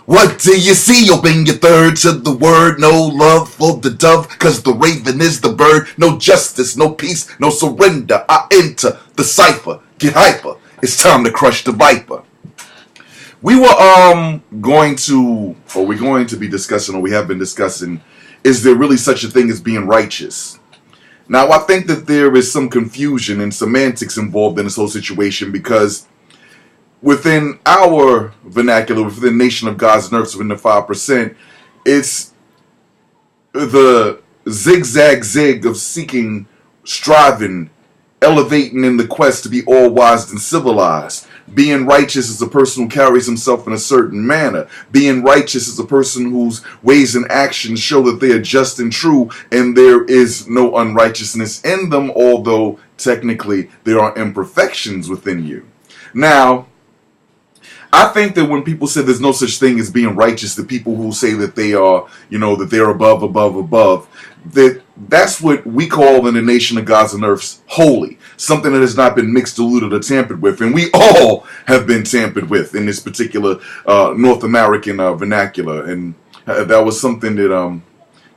What do you see? Open your third to the word. No love for the dove, cause the raven is the bird. No justice, no peace, no surrender. I enter the cipher. Get hyper. It's time to crush the viper. We were we're going to be discussing, or we have been discussing, is there really such a thing as being righteous? Now, I think that there is some confusion and semantics involved in this whole situation, because within our vernacular, within the nation of God's and earth, within the 5%, it's the zigzag zig of seeking, striving, elevating in the quest to be all wise and civilized. Being righteous is a person who carries himself in a certain manner. Being righteous is a person whose ways and actions show that they are just and true, and there is no unrighteousness in them, although technically there are imperfections within you. Now, I think that when people say there's no such thing as being righteous, the people who say that they are, that they're above, that's what we call in the nation of God's and earths holy. Something that has not been mixed, diluted, or tampered with. And we all have been tampered with in this particular North American vernacular. And that was something that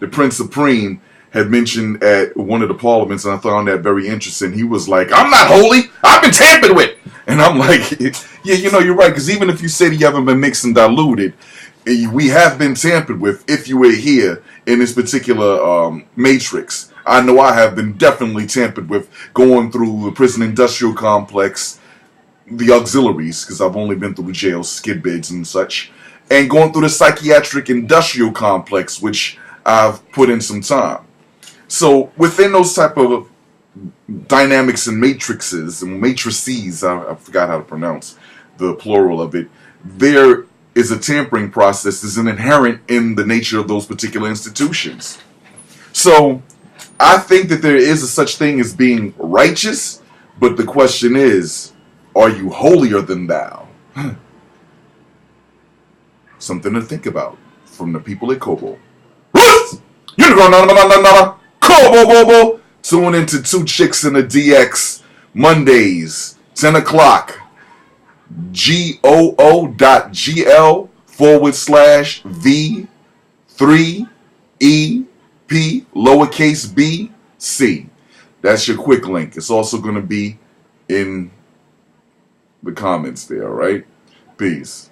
the Prince Supreme had mentioned at one of the parliaments, and I found that very interesting. He was like, I'm not holy, I've been tampered with. And I'm like, yeah, you're right, because even if you say that you haven't been mixed and diluted, we have been tampered with if you were here in this particular matrix. I know I have been definitely tampered with going through the prison industrial complex, the auxiliaries, because I've only been through the jail, skid bids and such, and going through the psychiatric industrial complex, which I've put in some time. So within those type of dynamics and matrices, I forgot how to pronounce the plural of it, there is a tampering process that is inherent in the nature of those particular institutions. So I think that there is a such thing as being righteous, but the question is, are you holier than thou? Something to think about from the people at Kobo. Kobo! Tune into Two Chicks in the DX Mondays, 10 o'clock. GOO.gl/V3EP lowercase b c. That's your quick link. It's also going to be in the comments there, all right? Peace.